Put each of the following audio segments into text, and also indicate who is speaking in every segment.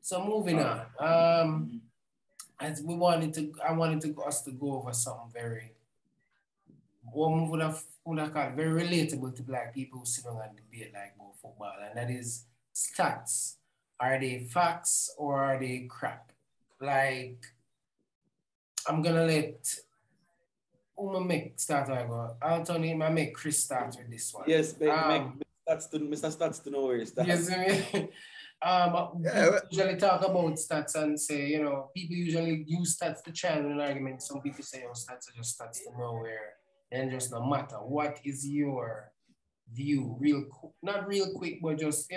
Speaker 1: So moving on. As I wanted to us to go over something very, one would have called very relatable to black people who sit down and debate like about football, and that is stats. Are they facts or are they crap? Like, I'm gonna let Uma make start. I go. Anthony, I make Chris start with this one.
Speaker 2: Yes, make Mr. Stats to know where it starts.
Speaker 1: Yes, people usually talk about stats and say, people usually use stats to channel an argument. Some people say, oh, stats are just stats to nowhere and just no matter. What is your view? Not real quick, but just,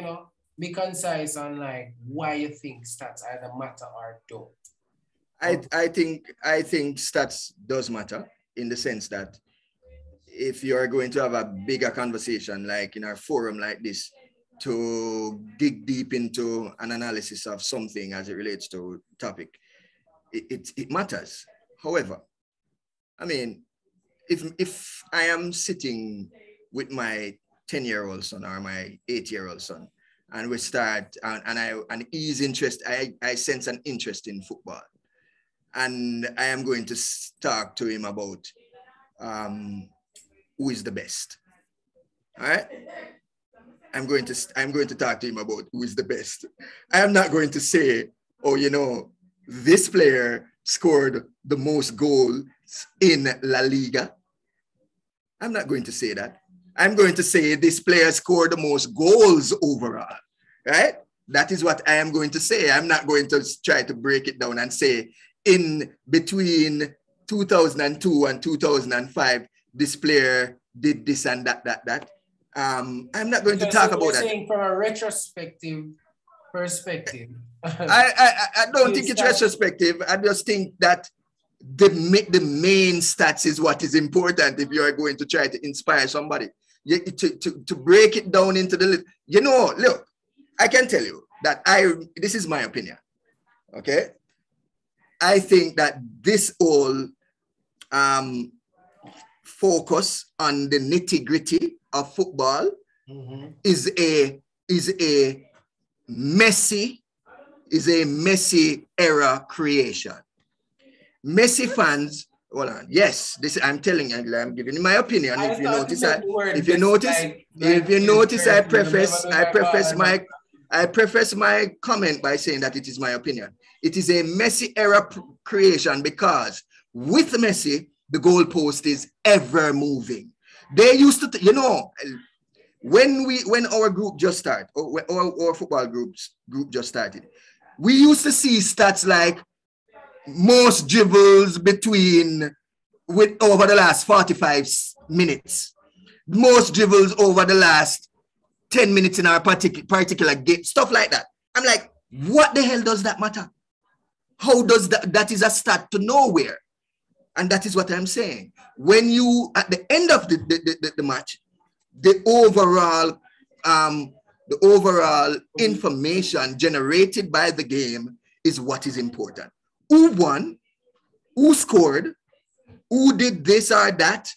Speaker 1: be concise on like why you think stats either matter or don't.
Speaker 3: I think stats does matter in the sense that if you are going to have a bigger conversation like in our forum like this to dig deep into an analysis of something as it relates to topic, it matters. However, I mean, if I am sitting with my 10-year-old son or my 8-year-old son and we start and he's interested, I sense an interest in football. And I am going to talk to him about who is the best. All right? I'm going to talk to him about who is the best. I am not going to say, oh, this player scored the most goals in La Liga. I'm not going to say that. I'm going to say this player scored the most goals overall. Right? That is what I am going to say. I'm not going to try to break it down and say, in between 2002 and 2005, this player did this and that. I'm not going to talk about that.
Speaker 1: Saying from a retrospective perspective.
Speaker 3: I don't think it's retrospective. I just think that the main stats is what is important if you are going to try to inspire somebody. To break it down into the, look, I can tell you that this is my opinion, okay? I think that this all focus on the nitty-gritty of football is a Messi era creation. Messi fans, hold on. Yes, this I'm telling you, I'm giving you my opinion. If you notice, I preface my comment by saying that it is my opinion. It is a Messi era creation because with Messi, the goalpost is ever moving. They used to, when our group just started, or our football group just started, we used to see stats like most dribbles over the last 45 minutes, most dribbles over the last 10 minutes in our particular game, stuff like that. I'm like, what the hell does that matter? How does that is a stat to nowhere? And that is what I'm saying. When you, at the end of the match, the overall information generated by the game is what is important. Who won? Who scored? Who did this or that?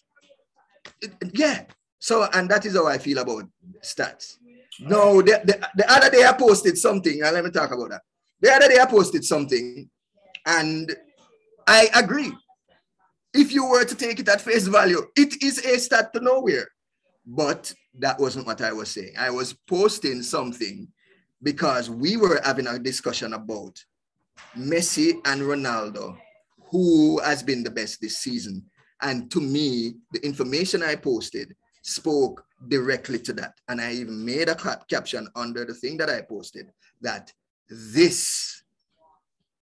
Speaker 3: Yeah. So, and that is how I feel about stats. No, the other day I posted something, and let me talk about that. The other day I posted something, and I agree. If you were to take it at face value, it is a stat to nowhere. But that wasn't what I was saying. I was posting something because we were having a discussion about Messi and Ronaldo, who has been the best this season. And to me, the information I posted spoke directly to that. And I even made a caption under the thing that I posted that this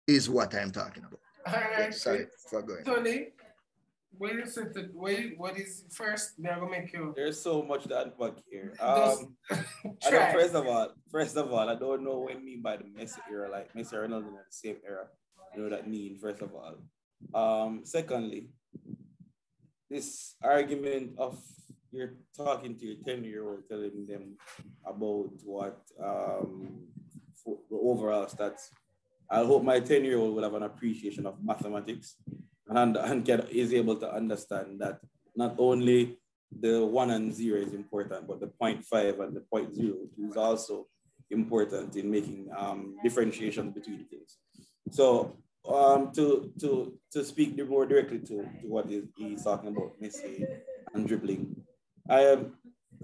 Speaker 3: is what I'm talking about.
Speaker 1: All right,
Speaker 3: yeah, sorry for going.
Speaker 1: Tony, what is first? They're gonna make you.
Speaker 2: There's so much to unpack here. First of all, I don't know what I mean by the Messi era, like Messi and Ronaldo in the same era. You know that mean, first of all. Secondly, this argument of you're talking to your 10-year-old, telling them about what the overall stats. I hope my 10-year-old will have an appreciation of mathematics and is able to understand that not only the 1 and 0 is important, but the 0.5 and the 0.0 is also important in making differentiation between things. So to speak more directly to what he's talking about, Messi and dribbling, I have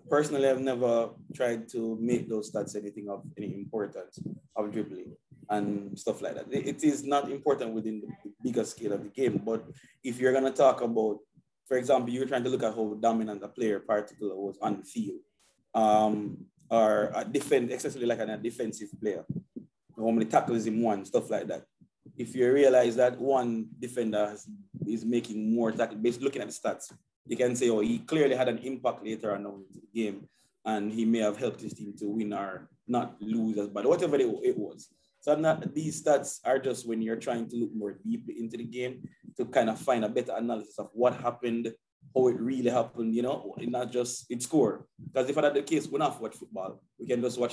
Speaker 2: personally I've never tried to make those stats anything of any importance of dribbling and stuff like that. It is not important within the bigger scale of the game, but if you're gonna talk about, for example, you're trying to look at how dominant a player particular was on the field, or a especially like a defensive player, how many tackles in one, stuff like that. If you realize that one defender is making more tackles, based looking at the stats, you can say, oh, he clearly had an impact later on in the game, and he may have helped his team to win or not lose as bad, whatever it was. So these stats are just when you're trying to look more deeply into the game to kind of find a better analysis of what happened, how it really happened, not just its score. Because if that's the case, we're not watch football. We can just look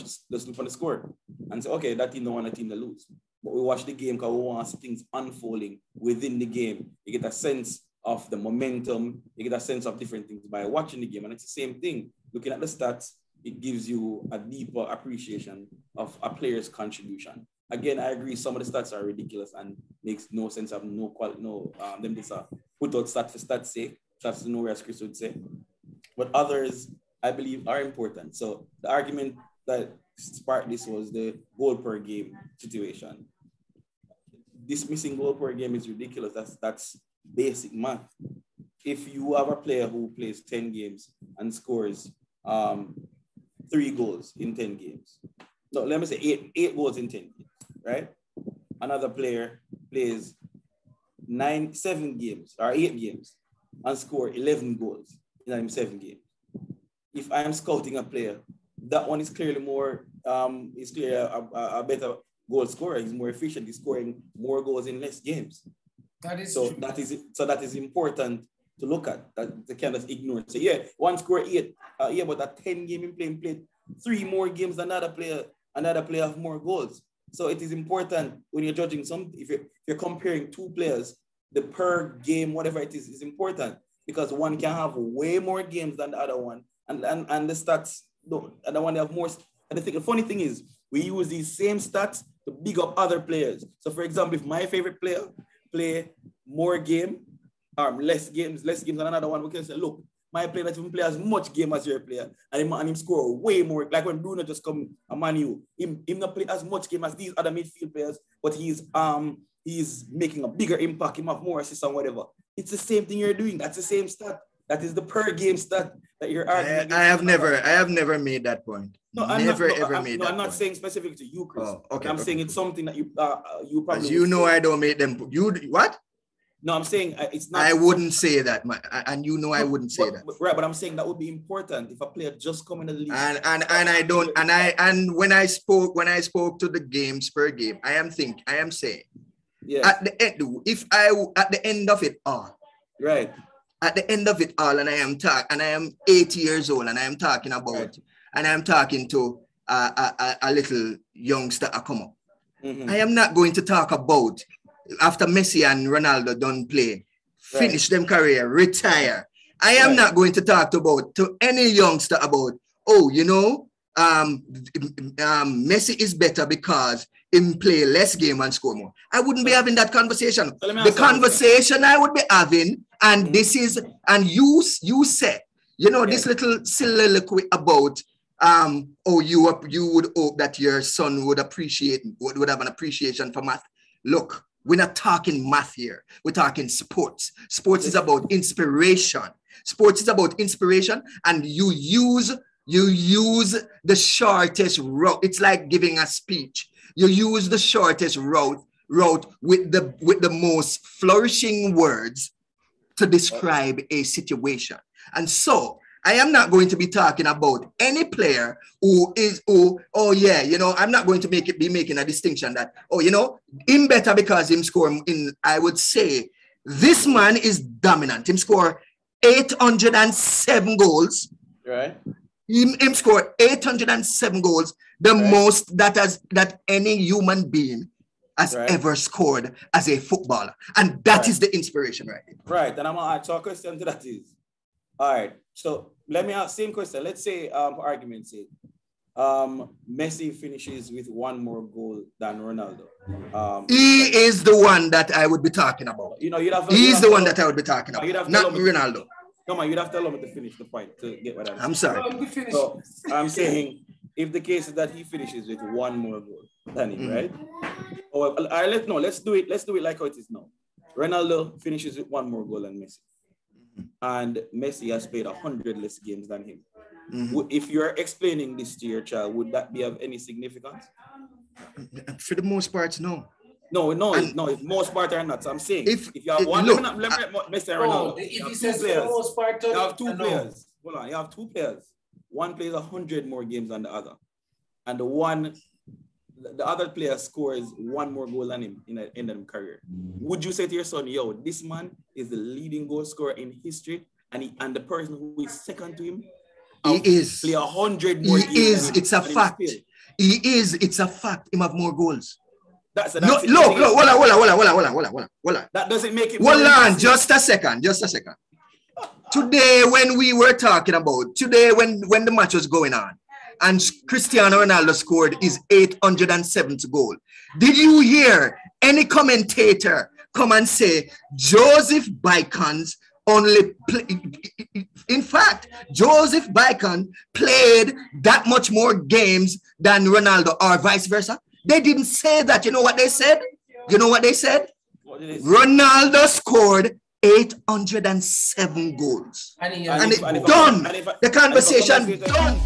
Speaker 2: on the score and say, okay, that team don't want a team to lose. But we watch the game because we want to see things unfolding within the game. You get a sense of the momentum, you get a sense of different things by watching the game. And it's the same thing. Looking at the stats, it gives you a deeper appreciation of a player's contribution. Again, I agree, some of the stats are ridiculous and makes no sense of no quality, them just put out stats for stats' sake. Stats to know, as Chris would say. But others, I believe, are important. So the argument that sparked this was the goal per game situation. This missing goal per game is ridiculous. That's basic math. If you have a player who plays 10 games and scores 3 goals in 10 games, no, let me say 8 goals in 10 games, right? Another player plays 7 games or 8 games and score 11 goals in 7 games. If I am scouting a player, that one is clearly more, is clearly a better goal scorer. He's more efficient. He's scoring more goals in less games.
Speaker 1: That is
Speaker 2: so
Speaker 1: true.
Speaker 2: That is important to look at. That they can't just ignore. So yeah, one score 8. But that 10 game in played 3 more games than another player have more goals. So it is important when you're judging if you're comparing 2 players, the per game, whatever it is important, because one can have way more games than the other one, and the stats, the other one they have more. And the funny thing is, we use these same stats to big up other players. So, for example, if my favorite player play more game, or less games than another one, we can say, look, my player doesn't even play as much game as your player, and him score way more. Like when Bruno just come a Man U, him not play as much game as these other midfield players, but he's making a bigger impact, him have more assists and whatever. It's the same thing you're doing. That's the same stat. That is the per game stat that you're arguing.
Speaker 3: I have never made that point.
Speaker 2: No, I'm not saying specific to you, Chris.
Speaker 3: Oh, okay.
Speaker 2: I'm saying it's something that you probably.
Speaker 3: As you know, I don't make them. You what?
Speaker 2: No, I'm saying it's not.
Speaker 3: I wouldn't say that, and you know I wouldn't say that.
Speaker 2: Right, but I'm saying that would be important if a player just come in the league.
Speaker 3: And I don't. And when I spoke to the games per game, I am saying. Yeah. At the end of it all.
Speaker 2: Right.
Speaker 3: At the end of it all, and I am 80 years old, and I am talking about, right. And I am talking to a little youngster I come up. Mm-hmm. I am not going to talk about after Messi and Ronaldo don't play, finish them career, retire. I am not going to talk to any youngster about, Messi is better because him play less game and score more. I wouldn't be having that conversation. So the conversation I would be having, and this is, and you said, this little soliloquy about, you would hope that your son would have an appreciation for math. Look, we're not talking math here. We're talking sports. Sports is about inspiration. Sports is about inspiration, and you use the shortest route. It's like giving a speech. You use the shortest route with the most flourishing words to describe a situation. And so I am not going to be talking about any player I'm not going to be making a distinction that, him better because him score in, I would say, this man is dominant. Him score 807 goals.
Speaker 2: Right.
Speaker 3: Him score 807 goals, the most that any human being has ever scored as a footballer. And that is the inspiration right here.
Speaker 2: Right. And I'm going to ask a question to that is. All right. So let me ask the same question. Let's say, for argument's sake, Messi finishes with one more goal than Ronaldo.
Speaker 3: He is the one that I would be talking about.
Speaker 2: You know,
Speaker 3: he's the one that I would be talking about, not Ronaldo.
Speaker 2: No, man, you'd have to allow me to finish the point to get what I'm
Speaker 3: sorry.
Speaker 2: So I'm saying, if the case is that he finishes with one more goal than him, right? Or let's do it like how it is now. Ronaldo finishes with one more goal than Messi. And Messi has played 100 less games than him. If you're explaining this to your child, would that be of any significance?
Speaker 3: For the most part, no.
Speaker 2: No, most part are not. So I'm saying if you have one, let me Messi and Ronaldo.
Speaker 1: If he says for the most part,
Speaker 2: you have two players. Hold on, you have two players. One plays 100 more games than the other, and the other player scores one more goal than him in the end of his career. Would you say to your son, yo, this man is the leading goal scorer in history, and the person who is second to him,
Speaker 3: he is
Speaker 2: play 100 more games?
Speaker 3: He is. It's a fact. He is. It's a fact. Him have more goals.
Speaker 2: That doesn't make it.
Speaker 3: Hold on, just a second. Today, when the match was going on, and Cristiano Ronaldo scored his 807th goal, did you hear any commentator come and say Joseph BICAN's only play? In fact, Joseph BICAN played that much more games than Ronaldo, or vice versa. They didn't say that. You know what they said? What did they say? Ronaldo scored 807 goals. And it's done. The conversation done.